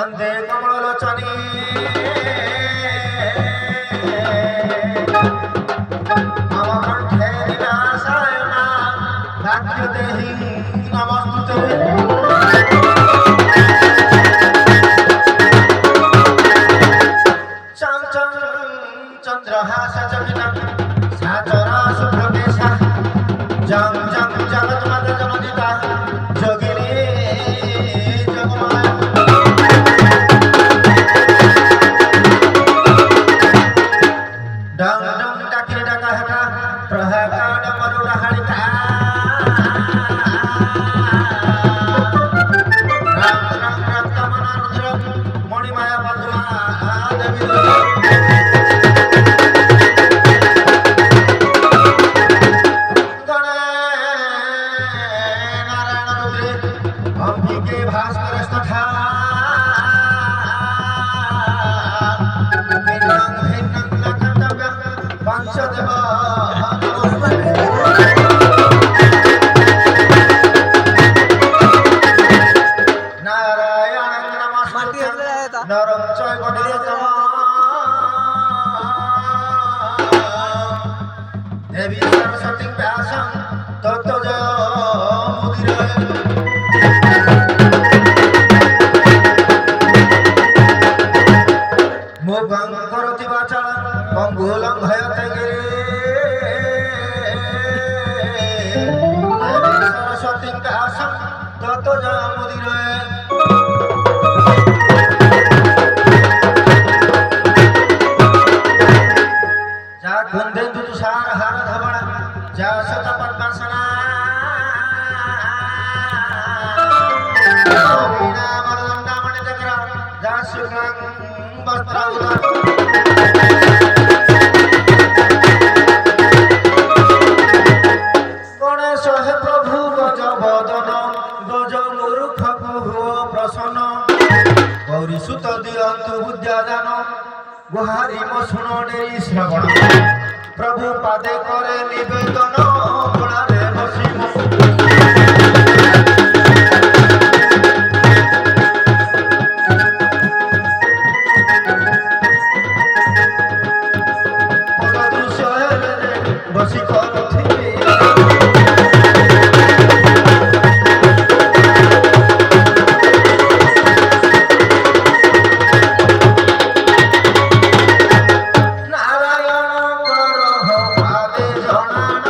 वंदे कमलोचनी मम कंठे निनाशायना भाग्यदेहि नमस्तुते चंद्रहास जगिना साचरा शुभ्रकेशा जग जग जगत माता जनदिता जोगिनी जगमाया डंग डंग डाकिनी डाका हका प्रहाका डमरू डहाड़िका राम राम राम तमना रुद्र मणिमाया पद्मा देवी अंबिके भास्कर तथा भिन्नं भिन्नं नकर्तव्यं पंचदेव नारायणं नमस्कृत्य नरं चैव नरोत्तमं देवी सरस्वतीं व्यासं ततो जयमुदीरये मुखं करोति वाचालं पंगुलं हयते गिरे देवी सरस्वतीं व्यासं ततो जयमुदीरये जा कुंदेन्दु तुषार हार धवल जा शत पद्मासना वीणा वरदंडा मणिचक्र जा शुक्लं वस्त्रावृता गणेश हे प्रभु गज बदन गज मूर्ख कुहो प्रसन्न गौरी सुत दियंतु बुद्ध्यादान गुहारी मो शुण डेरी श्रवण प्रभु पादे करे निवेदन कोणारे बसी बसी करुथिबे नारायण करह पादे जनान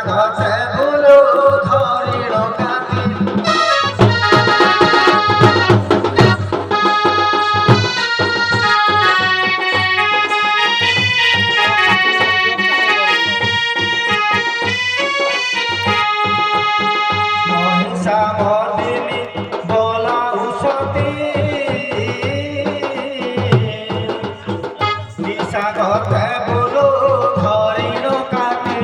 গছে বুলো ধরিল কাতি মহিষামর্দিনী বলা উষতি নিশা গছে বুলো ধরিল কাতি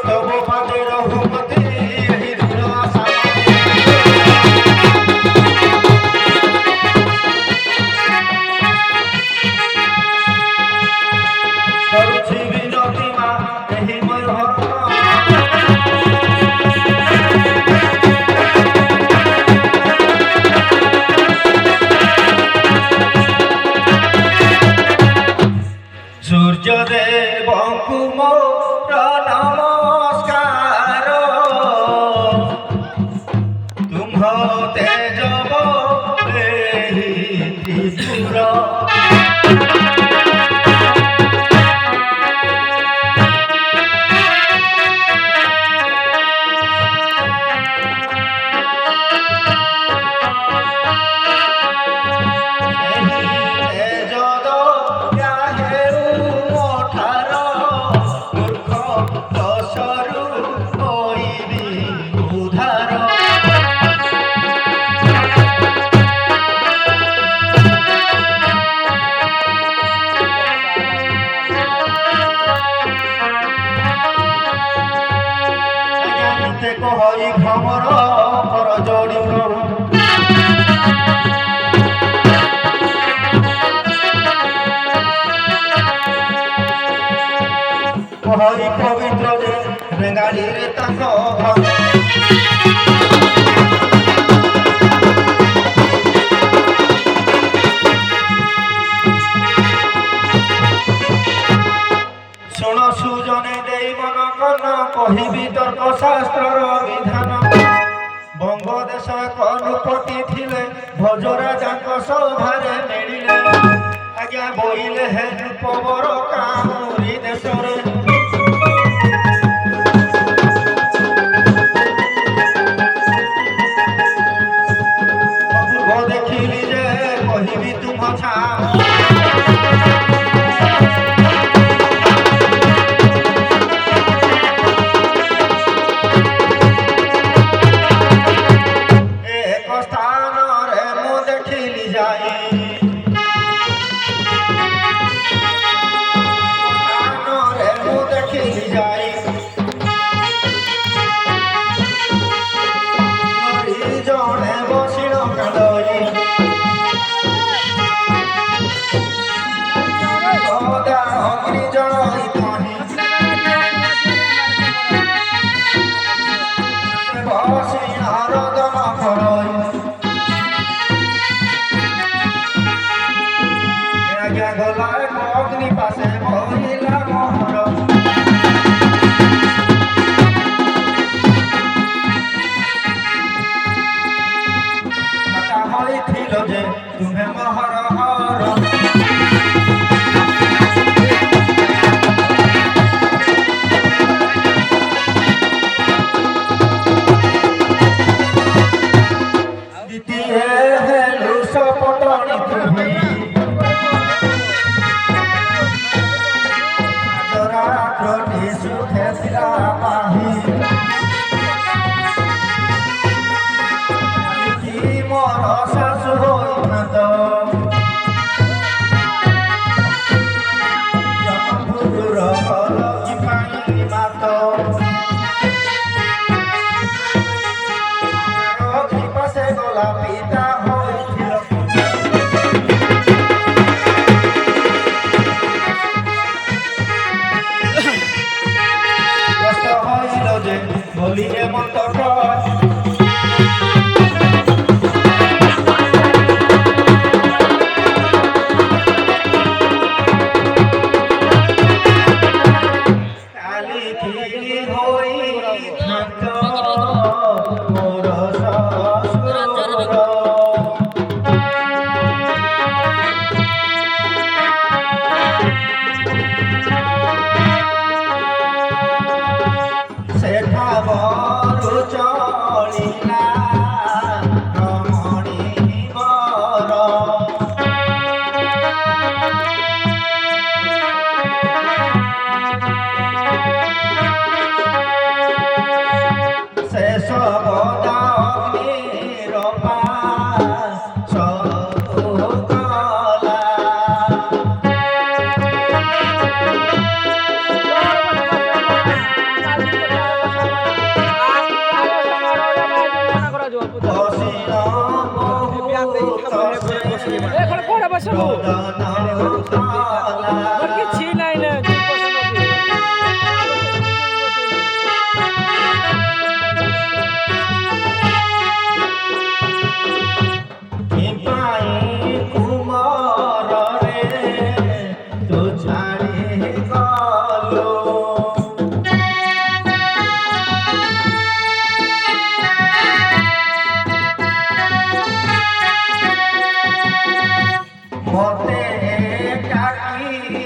তব পাদে রঘুমতি হিরুল আশা କରୁଛି ବିନତି ମା ଏହି ମୋର ଭକ୍ତ ସୂର୍ଯ୍ୟଦେବଙ୍କୁ ମୋର ନମସ୍କାର ତୁମ୍ଭ ତେଜବ ଏହି ତ୍ରିପୁର কহই খবর পর যোড়ি প্রভু কহই পবিত্র যে রেঙ্গাড়িরে তাঙ্ক শুণ সুজনে দেই মন কর্ণ কহিবি তর্ক শাস্ত্রর বিধান বঙ্গ দেশ কনুপতি থিলে ভোজ রাজাঙ্ক সভারে মিলিলে আজ্ঞা বইলে হে নৃপবর কামুরি দেশরে অপূর্ব দেখিলি যে কহিবি তুম ছা জনে বসিল কাঁদই সদা অগ্নি জড়ই কহি বসি আরাধন করই আজ্ঞা গলায় অগ্নি পাশে বহিলা মোহর হইছিল যে তুমি মহর হর দ্বিতীয় হেলু সপটনি তুমি জরা ক্রোধি সুখে ছিলা পাহি মোর শাশু হই ভাত জমপুর কলকি পাই মাত রথি পাশে গলা পিতা হইছিল কষ্ট হইল যে বলিলে মন্তব্য হই থাক ଘରୁ ଚଳିଲା ରମଣୀ ବର ଶେଷ ବଦା ଅଗ୍ନିର ସବୁ କଲା বসিল କିଛି ନାଇଁ ନା কুমরে তু ছাড়ি গলো মতে ডাকিনি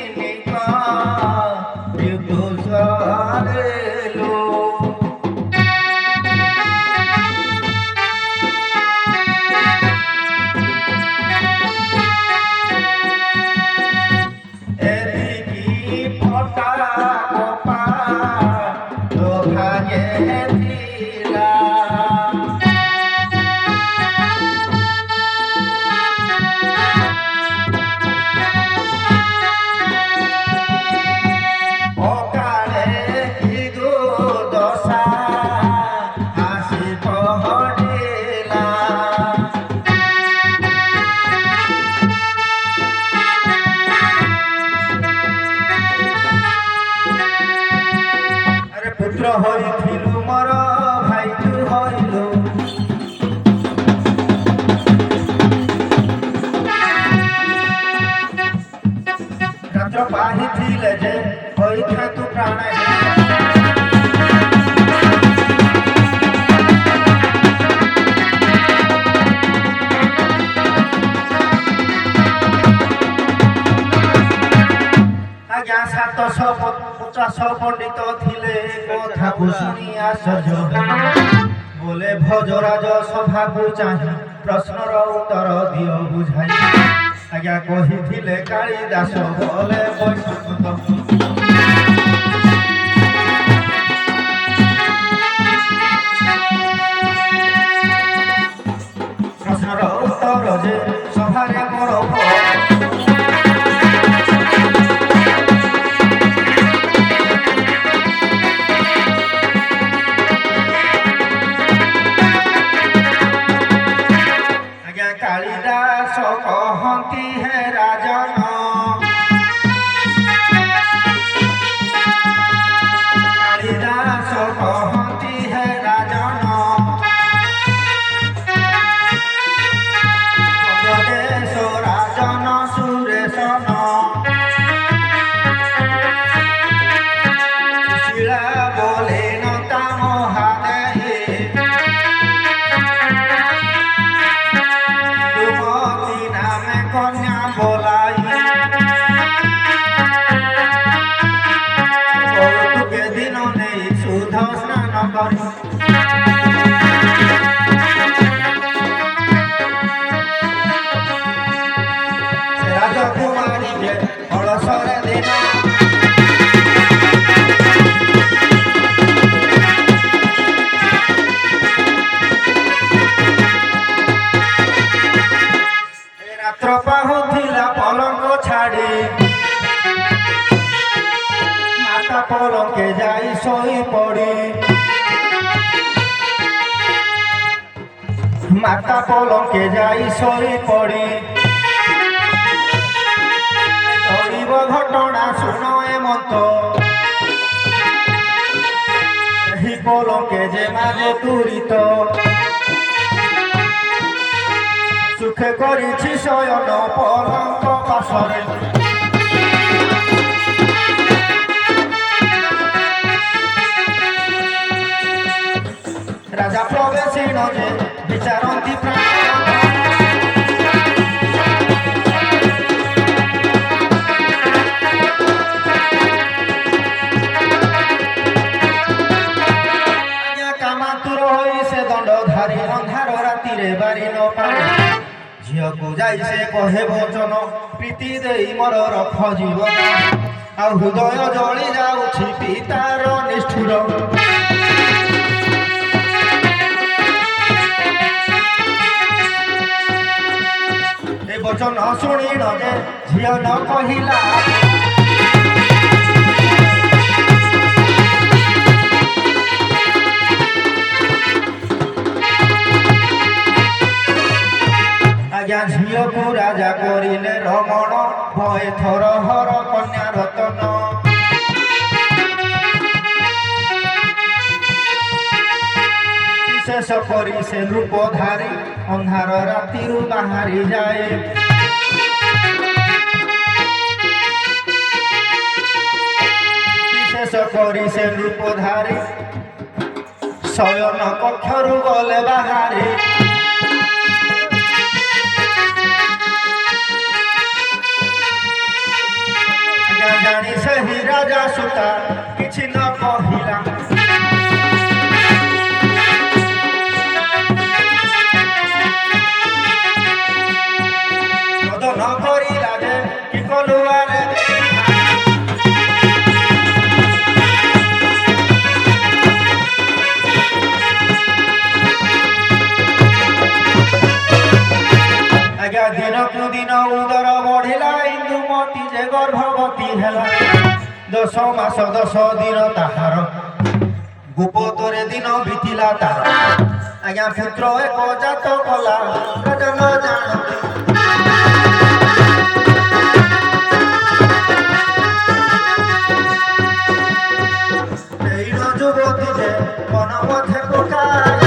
বিদুষরেলো এদিকি ফটা কপা ভাগে ছিলা অকালে কি গো দশা আসি পহড়িলা আরে পুত্র হইছিলু মর ভাই তু হইলু রাত্র পাহিছিলে যে হইছে তু প্রাণে আজ্ঞা 750 পণ্ডিত থিলে কথাকু শুনি আশ্চর্য বলে ভোজরাজ সভাকু চাহি প্রশ্নর উত্তর দিও বুঝাই আজ্ঞা কহিଥିଲେ কালিদাস বলে বৈষ্ণব প্রশ্নর উত্তর যে সভারে বড় আজ্ঞা কালিদাস কহନ୍ତି হে রাজন কালিদাস কহନ୍ତି হে রাজন জগদেশ রাজন সুরেশন শিলা বলেন তা মহাদেহে সুমতি নামে কন্যা বলাই কৌতুকে দিন নেই শুদ্ধ স্নান করি সে রাজকুমারী যে অলসরে দিন রাত্র পাহুଥିଲା পলঙ্ক ছাড়ি মাতা পলঙ্কে যাই শোই পড়ি মাতা পলঙ্কে যাই শোই পড়ি শৈব ঘটনা শুন এমন্ত এই পলঙ্কে যে মাঝে তুরিত সুখে করিছি শয়ন পলঙ্ক পাশরে রাজা প্রবেশিণ যে বিচারন্তি প্রাণ ଗୁହାରି ଅନ୍ଧାର ରାତିରେ ବାରି ନ ପାରେ ଝିଅକୁ ଯାଇ ସେ କହେ ବଚନ ପ୍ରୀତି ଦେଇ ମୋର ରଖ ଜୀବନ ଆଉ ହୃଦୟ ଜଳି ଯାଉଛି ପିତାର ନିଷ୍ଠୁର ଏ ବଚନ ଶୁଣିଲ ଯେ ଝିଅ ନ କହିଲା ଆଜ୍ଞା ଝିଅକୁ ରାଜା କରିଲେ ରମଣ ଭଏ ଥର ହର କନ୍ୟା ରତନ ଶେଷ କରି ସେ ରୂପଧାରୀ ଅନ୍ଧାର ରାତିରୁ ବାହାରି ଯାଏ ଶେଷ କରି ସେ ରୂପଧାରୀ ଶୟନ କକ୍ଷରୁ ଗଲେ ବାହାରି ଜାଣି ସେହି ରାଜା ସୁତା କିଛି ନ କହିଲା ନ କରିଲା ଯେ କି କଲୁ ଆରେ ଆଜ୍ଞା ଦିନକୁ ଦିନ ଉଦର ବଢିଲା ଇନ୍ଦୁମତୀ ଯେ ଗର୍ଭବତୀ ହେଲା 10 ମାସ 10 ଦିନ ତାହାର ଗୁପତରେ ଦିନ ବିତିଲା ତାର ଆଜ୍ଞା ପୁତ୍ର ଏକ ଜାତ କଲା ରାଜା ନ ଜାଣନ୍ତି ଯୁବତୀ ଯେ ମନ ମଧ୍ୟ ପକାଏ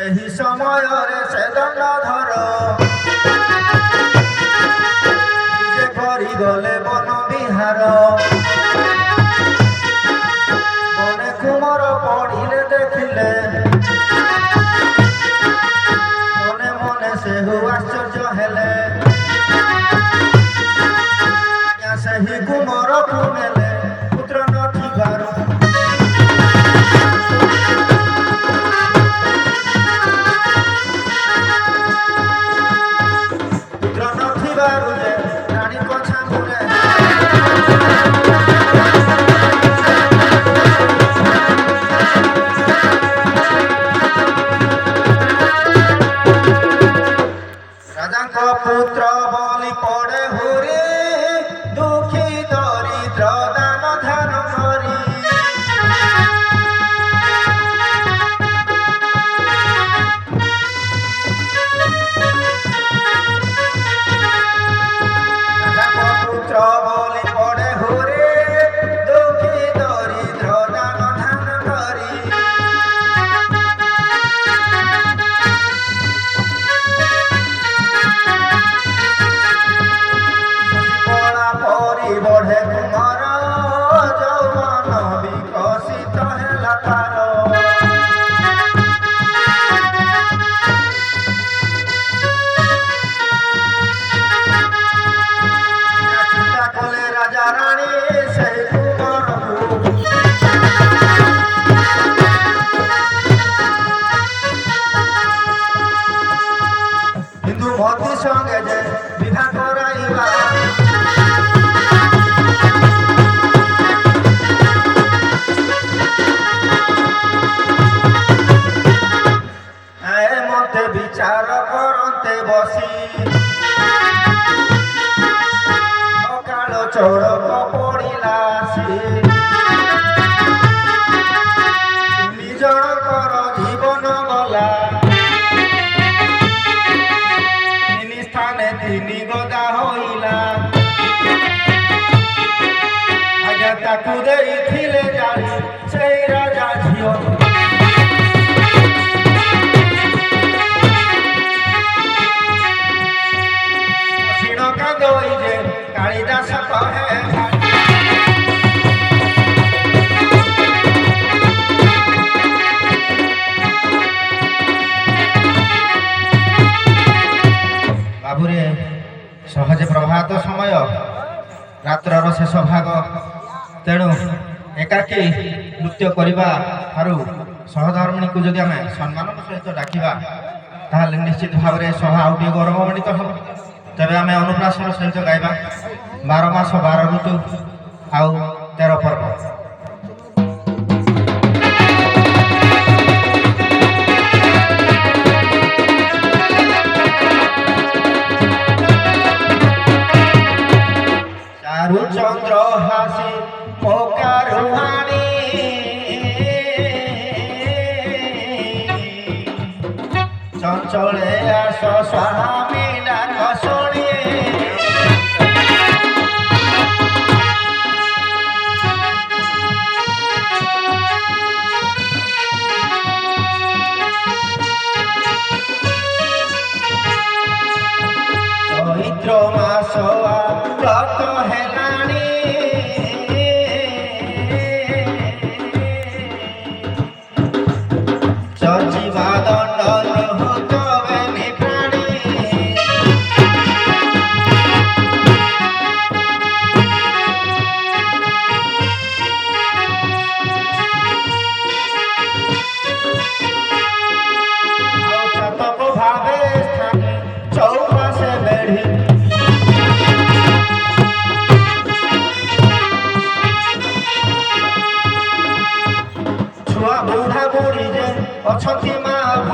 ଏହି ସମୟରେ ସେ ଦଣ୍ଡଧର ଯେ କରିଗଲେ ବନ ବିହାର ମନେ କୁମର ପଢିଲେ ଦେଖିଲେ ସେ ଆଶ୍ଚର୍ଯ୍ୟ ହେଲେ ସେହି କୁମରକୁ ନେଲେ ପୁତ୍ର ନଥିବାରୁ ପୁତ୍ର ନଥିବାରୁ ଯେ ରାଣୀଙ୍କ ଛାମୁରେ পুত্র বলি পড়ে হুরি দুঃখী দরিদ্র দান ধ্যান করি পুত্র বলি পড়ে হুরি দুঃখী দরিদ্র দান ধ্যান করি বঢ়ে কুমার যৌবন বিকশিত হেলা তার চিন্তা কলে রাজা রানী সেই কুমারକୁ ইন্দুমতী সঙ্গে যে বিবাহ করাইবা বিচার করতে বসি অকাল চড়ক পড়িলা সে নিজকর জীবন গলা তিনি স্থানে তিনি গদা হইলা আগে তাকু ଦେଇଥିଲେ জানি সেই রাজা ঝিও কালিদাস কহে বাবুরে ସହଜେ ପ୍ରଭାତ ସମୟ ରାତ୍ରର ଶେଷ ଭାଗ ତେଣୁ ଏକାକୀ ନୃତ୍ୟ କରିବା ଠାରୁ ସହଧର୍ମିଣୀକୁ ଯଦି ଆମେ ସମ୍ମାନର ସହିତ ଡାକିବା ତାହେଲେ ନିଶ୍ଚିତ ଭାବରେ ସଭା ଆଉ ଟିକେ ଗୌରବାନ୍ୱିତ ହେବ। ତେବେ ଆମେ ଅନୁପ୍ରାସର ସହିତ ଗାଇବା 12 ମାସ 12 ଋତୁ ଆଉ 13 ପର୍ବ। চারু চন্দ্র হাসি মোকারুহানি চঞ্চলে আস স্বামী ডাক শুনি চৈত্র মাস ব্রত হেলানি চর্চিবা দণ্ড নিহুতবে নিপ্রাণী চাতক ভাবে স্থানে চৌপাশে বেড়ি ଛୁଆ ବୁଢ଼ା ବୁଢ଼ୀ ଯେ ଅଛନ୍ତି ମା ଭ